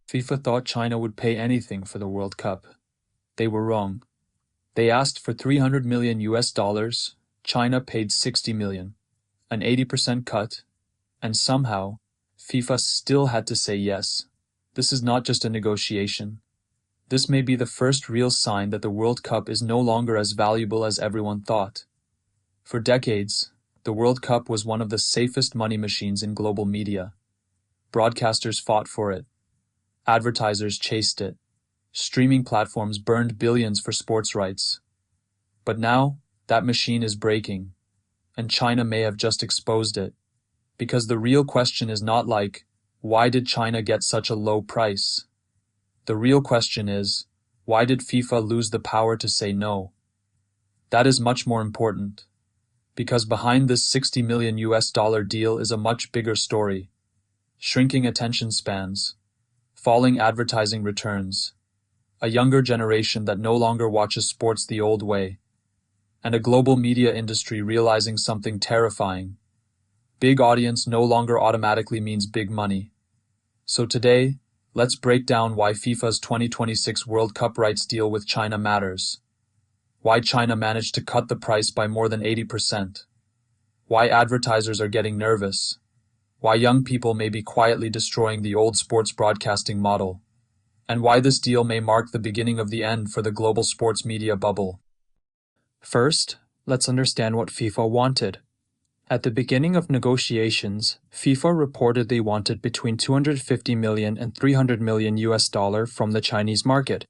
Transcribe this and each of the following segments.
FIFA thought China would pay anything for the World Cup. They were wrong. They asked for 300 million US dollars, China paid 60 million, an 80% cut, and somehow, FIFA still had to say yes. This is not just a negotiation. This may be the first real sign that the World Cup is no longer as valuable as everyone thought. For decades, the World Cup was one of the safest money machines in global media. Broadcasters fought for it. Advertisers chased it. Streaming platforms burned billions for sports rights. But now, that machine is breaking, and China may have just exposed it. Because the real question is not like, why did China get such a low price? The real question is, why did FIFA lose the power to say no? That is much more important. Because behind this 60 million US dollar deal is a much bigger story. Shrinking attention spans. Falling advertising returns. A younger generation that no longer watches sports the old way. And a global media industry realizing something terrifying. Big audience no longer automatically means big money. So today, let's break down why FIFA's 2026 World Cup rights deal with China matters. Why China managed to cut the price by more than 80%. Why advertisers are getting nervous. Why young people may be quietly destroying the old sports broadcasting model. And why this deal may mark the beginning of the end for the global sports media bubble. First, let's understand what FIFA wanted. At the beginning of negotiations, FIFA reported they wanted between 250 million and 300 million US dollar from the Chinese market.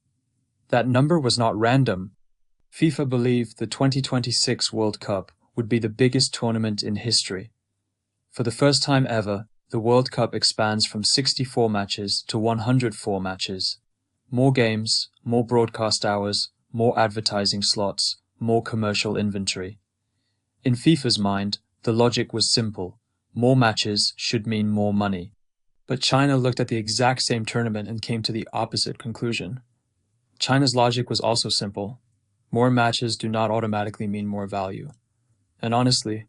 That number was not random. FIFA believed the 2026 World Cup would be the biggest tournament in history. For the first time ever, the World Cup expands from 64 matches to 104 matches. More games, more broadcast hours, more advertising slots, more commercial inventory. In FIFA's mind, the logic was simple. More matches should mean more money. But China looked at the exact same tournament and came to the opposite conclusion. China's logic was also simple. More matches do not automatically mean more value. And honestly,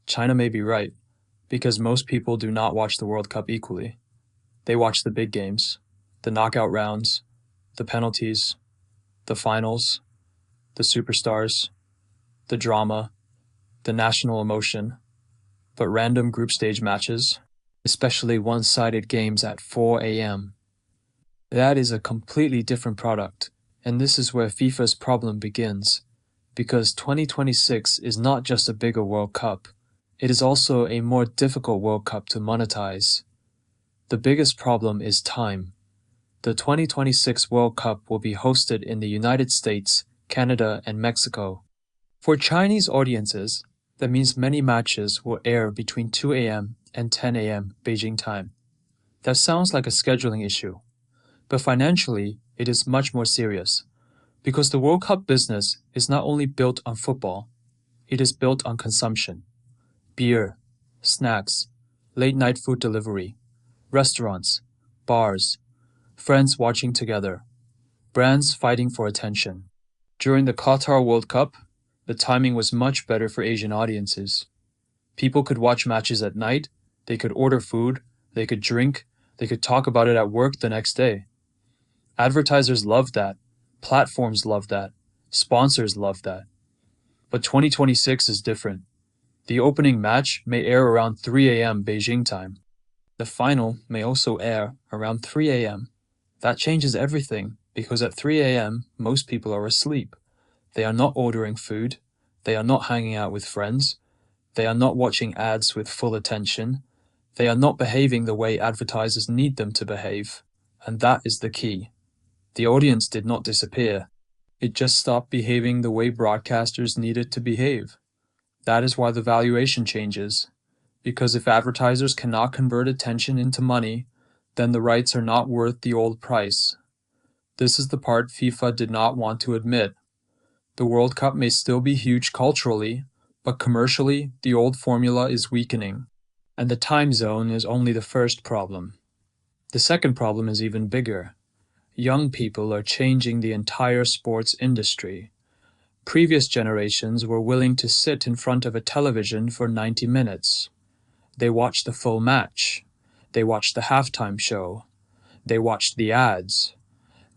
China may be right, because most people do not watch the World Cup equally. They watch the big games, the knockout rounds, the penalties, the finals, the superstars, the drama, the national emotion, but random group stage matches, especially one-sided games at 4 a.m. That is a completely different product, and this is where FIFA's problem begins, because 2026 is not just a bigger World Cup, it is also a more difficult World Cup to monetize. The biggest problem is time. The 2026 World Cup will be hosted in the United States, Canada, and Mexico. For Chinese audiences, that means many matches will air between 2 a.m. and 10 a.m. Beijing time. That sounds like a scheduling issue, but financially, it is much more serious, because the World Cup business is not only built on football, it is built on consumption. Beer, snacks, late-night food delivery, restaurants, bars, friends watching together, brands fighting for attention. During the Qatar World Cup, the timing was much better for Asian audiences. People could watch matches at night, they could order food, they could drink, they could talk about it at work the next day. Advertisers loved that, platforms loved that, sponsors loved that. But 2026 is different. The opening match may air around 3 a.m. Beijing time. The final may also air around 3 a.m. That changes everything, because at 3 a.m. most people are asleep. They are not ordering food, they are not hanging out with friends, they are not watching ads with full attention, they are not behaving the way advertisers need them to behave. And that is the key. The audience did not disappear. It just stopped behaving the way broadcasters need it to behave. That is why the valuation changes. Because if advertisers cannot convert attention into money, then the rights are not worth the old price. This is the part FIFA did not want to admit. The World Cup may still be huge culturally, but commercially, the old formula is weakening. And the time zone is only the first problem. The second problem is even bigger. Young people are changing the entire sports industry. Previous generations were willing to sit in front of a television for 90 minutes. They watched the full match. They watched the halftime show. They watched the ads.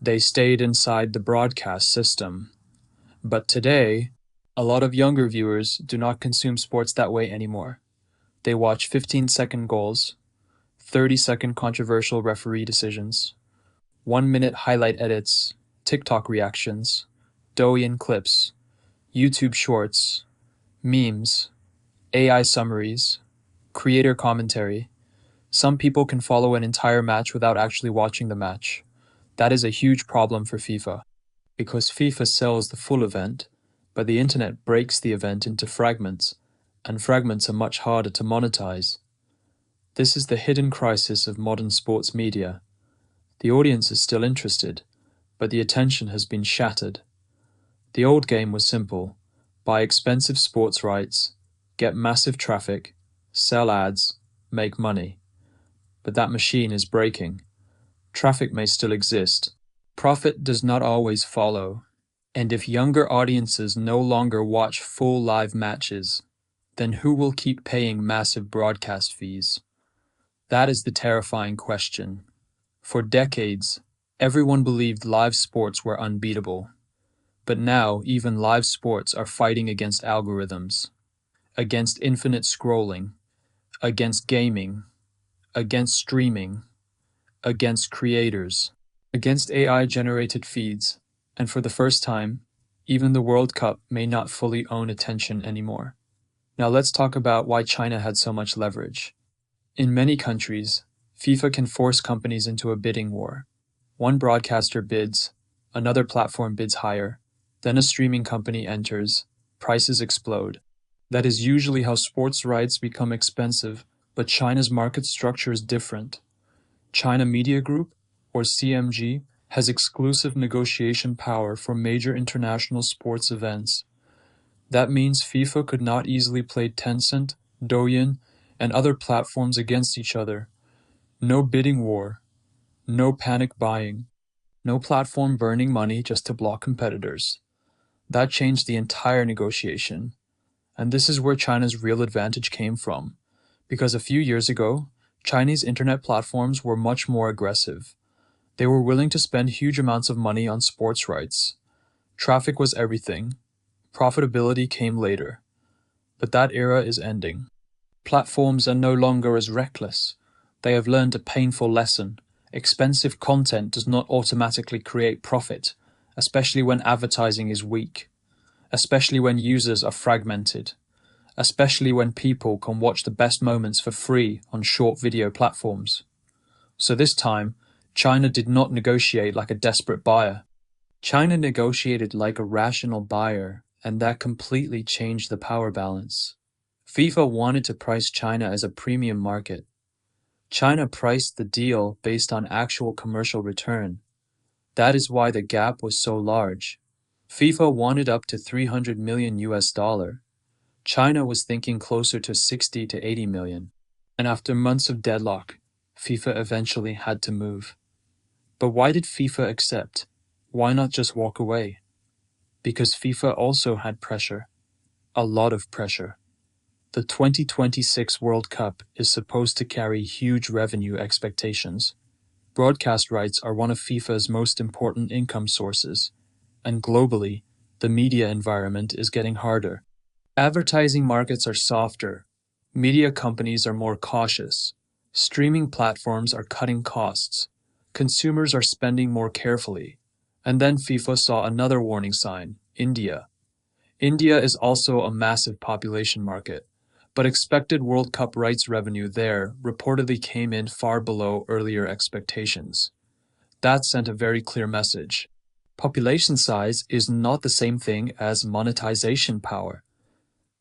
They stayed inside the broadcast system. But today, a lot of younger viewers do not consume sports that way anymore. They watch 15-second goals, 30-second controversial referee decisions, 1-minute highlight edits, TikTok reactions, Douyin clips, YouTube shorts, memes, AI summaries, creator commentary. Some people can follow an entire match without actually watching the match. That is a huge problem for FIFA, because FIFA sells the full event, but the internet breaks the event into fragments, and fragments are much harder to monetize. This is the hidden crisis of modern sports media. The audience is still interested, but the attention has been shattered. The old game was simple: buy expensive sports rights, get massive traffic, sell ads, make money. But that machine is breaking. Traffic may still exist. Profit does not always follow. And if younger audiences no longer watch full live matches, then who will keep paying massive broadcast fees? That is the terrifying question. For decades, everyone believed live sports were unbeatable. But now, even live sports are fighting against algorithms, against infinite scrolling, against gaming, against streaming, against creators, against AI-generated feeds, and for the first time, even the World Cup may not fully own attention anymore. Now let's talk about why China had so much leverage. In many countries, FIFA can force companies into a bidding war. One broadcaster bids, another platform bids higher, then a streaming company enters, prices explode. That is usually how sports rights become expensive, but China's market structure is different. China Media Group, or CMG, has exclusive negotiation power for major international sports events. That means FIFA could not easily play Tencent, Douyin, and other platforms against each other. No bidding war, no panic buying, no platform burning money just to block competitors. That changed the entire negotiation. And this is where China's real advantage came from. Because a few years ago, Chinese internet platforms were much more aggressive. They were willing to spend huge amounts of money on sports rights. Traffic was everything. Profitability came later. But that era is ending. Platforms are no longer as reckless. They have learned a painful lesson. Expensive content does not automatically create profit, especially when advertising is weak, especially when users are fragmented, especially when people can watch the best moments for free on short video platforms. So this time, China did not negotiate like a desperate buyer. China negotiated like a rational buyer, and that completely changed the power balance. FIFA wanted to price China as a premium market. China priced the deal based on actual commercial return. That is why the gap was so large. FIFA wanted up to 300 million US dollar. China was thinking closer to 60 to 80 million. And after months of deadlock, FIFA eventually had to move. But why did FIFA accept? Why not just walk away? Because FIFA also had pressure. A lot of pressure. The 2026 World Cup is supposed to carry huge revenue expectations. Broadcast rights are one of FIFA's most important income sources, and globally, the media environment is getting harder. Advertising markets are softer. Media companies are more cautious. Streaming platforms are cutting costs. Consumers are spending more carefully. And then FIFA saw another warning sign: India. India is also a massive population market, but expected World Cup rights revenue there reportedly came in far below earlier expectations. That sent a very clear message. Population size is not the same thing as monetization power.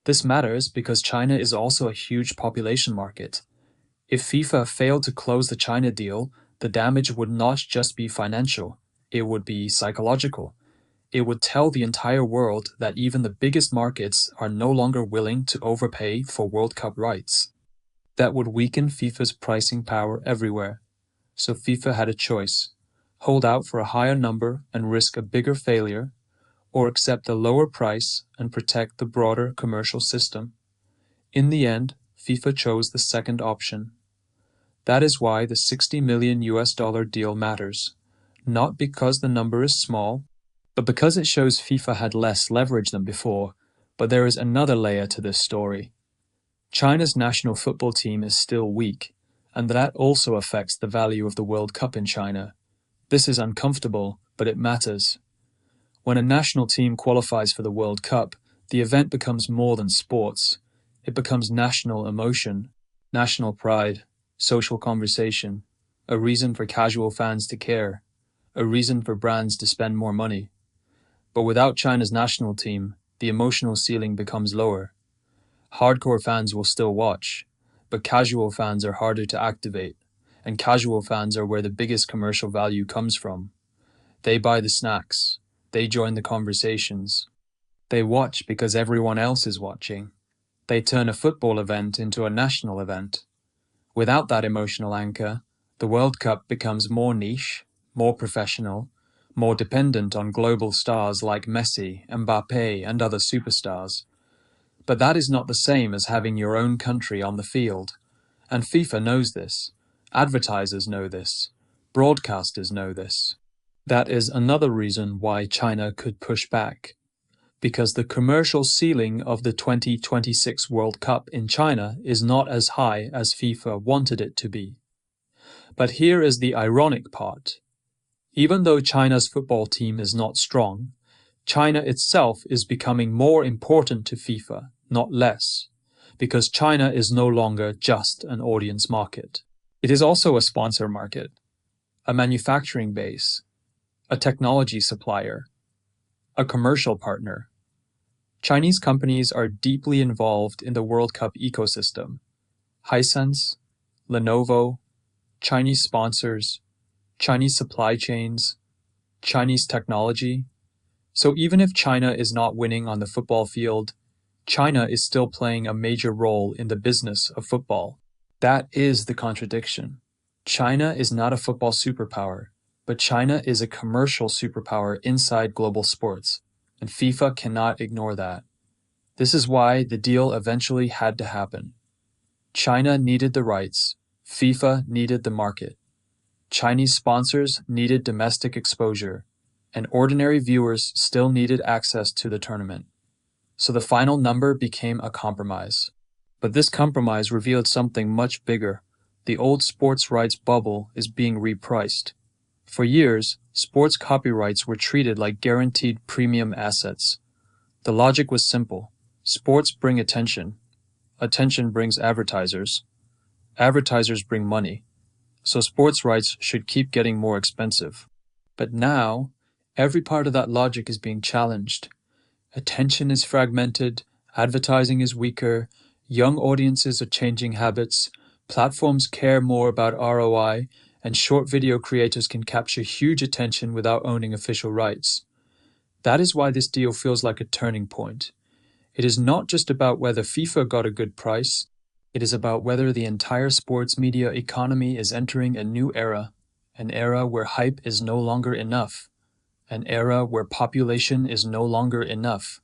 This matters because China is also a huge population market. If FIFA failed to close the China deal, the damage would not just be financial, it would be psychological. It would tell the entire world that even the biggest markets are no longer willing to overpay for World Cup rights. That would weaken FIFA's pricing power everywhere. So FIFA had a choice: hold out for a higher number and risk a bigger failure, or accept a lower price and protect the broader commercial system. In the end, FIFA chose the second option. That is why the $60 million deal matters, not because the number is small, but because it shows FIFA had less leverage than before. But there is another layer to this story. China's national football team is still weak, and that also affects the value of the World Cup in China. This is uncomfortable, but it matters. When a national team qualifies for the World Cup, the event becomes more than sports. It becomes national emotion, national pride, social conversation, a reason for casual fans to care, a reason for brands to spend more money. But without China's national team, the emotional ceiling becomes lower. Hardcore fans will still watch, but casual fans are harder to activate, and casual fans are where the biggest commercial value comes from. They buy the snacks, they join the conversations. They watch because everyone else is watching. They turn a football event into a national event. Without that emotional anchor, the World Cup becomes more niche, more professional, more dependent on global stars like Messi, Mbappe, and other superstars. But that is not the same as having your own country on the field. And FIFA knows this. Advertisers know this. Broadcasters know this. That is another reason why China could push back. Because the commercial ceiling of the 2026 World Cup in China is not as high as FIFA wanted it to be. But here is the ironic part. Even though China's football team is not strong, China itself is becoming more important to FIFA, not less, because China is no longer just an audience market. It is also a sponsor market, a manufacturing base, a technology supplier, a commercial partner. Chinese companies are deeply involved in the World Cup ecosystem. Hisense, Lenovo, Chinese sponsors, Chinese supply chains, Chinese technology. So even if China is not winning on the football field, China is still playing a major role in the business of football. That is the contradiction. China is not a football superpower, but China is a commercial superpower inside global sports, and FIFA cannot ignore that. This is why the deal eventually had to happen. China needed the rights, FIFA needed the market. Chinese sponsors needed domestic exposure, and ordinary viewers still needed access to the tournament. So the final number became a compromise. But this compromise revealed something much bigger. The old sports rights bubble is being repriced. For years, sports copyrights were treated like guaranteed premium assets. The logic was simple. Sports bring attention. Attention brings advertisers. Advertisers bring money. So sports rights should keep getting more expensive. But now, every part of that logic is being challenged. Attention is fragmented, advertising is weaker, young audiences are changing habits, platforms care more about ROI, and short video creators can capture huge attention without owning official rights. That is why this deal feels like a turning point. It is not just about whether FIFA got a good price, it is about whether the entire sports media economy is entering a new era, an era where hype is no longer enough, an era where population is no longer enough,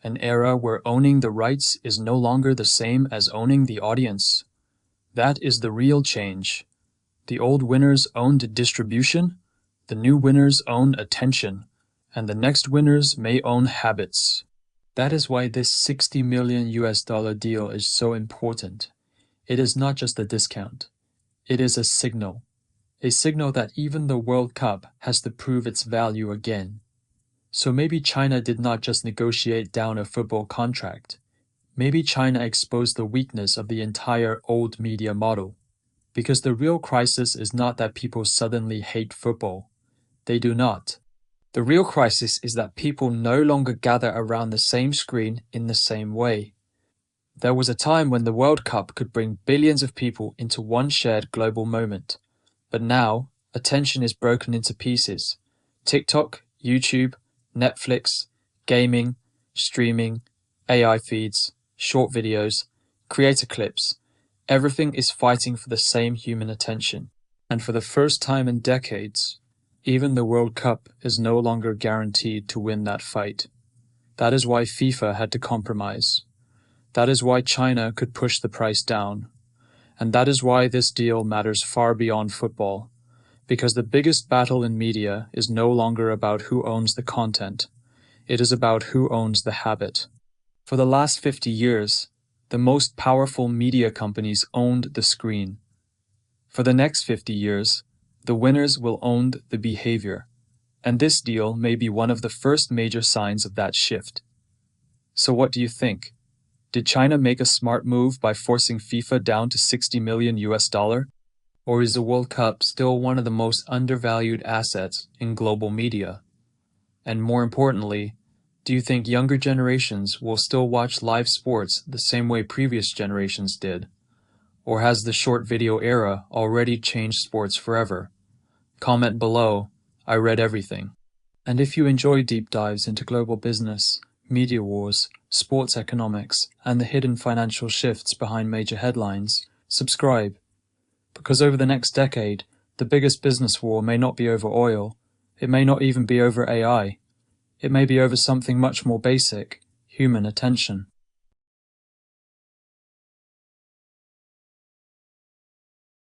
an era where owning the rights is no longer the same as owning the audience. That is the real change. The old winners owned distribution, the new winners own attention, and the next winners may own habits. That is why this $60 million deal is so important. It is not just a discount. It is a signal that even the World Cup has to prove its value again. So maybe China did not just negotiate down a football contract. Maybe China exposed the weakness of the entire old media model. Because the real crisis is not that people suddenly hate football. They do not. The real crisis is that people no longer gather around the same screen in the same way. There was a time when the World Cup could bring billions of people into one shared global moment. But now, attention is broken into pieces. TikTok, YouTube, Netflix, gaming, streaming, AI feeds, short videos, creator clips. Everything is fighting for the same human attention. And for the first time in decades, even the World Cup is no longer guaranteed to win that fight. That is why FIFA had to compromise. That is why China could push the price down. And that is why this deal matters far beyond football. Because the biggest battle in media is no longer about who owns the content. It is about who owns the habit. For the last 50 years, the most powerful media companies owned the screen. For the next 50 years, the winners will own the behavior. And this deal may be one of the first major signs of that shift. So what do you think? Did China make a smart move by forcing FIFA down to 60 million US dollar? Or is the World Cup still one of the most undervalued assets in global media? And more importantly, do you think younger generations will still watch live sports the same way previous generations did? Or has the short video era already changed sports forever? Comment below. I read everything. And if you enjoy deep dives into global business, media wars, sports economics, and the hidden financial shifts behind major headlines, subscribe. Because over the next decade, the biggest business war may not be over oil, it may not even be over AI. It may be over something much more basic, human attention.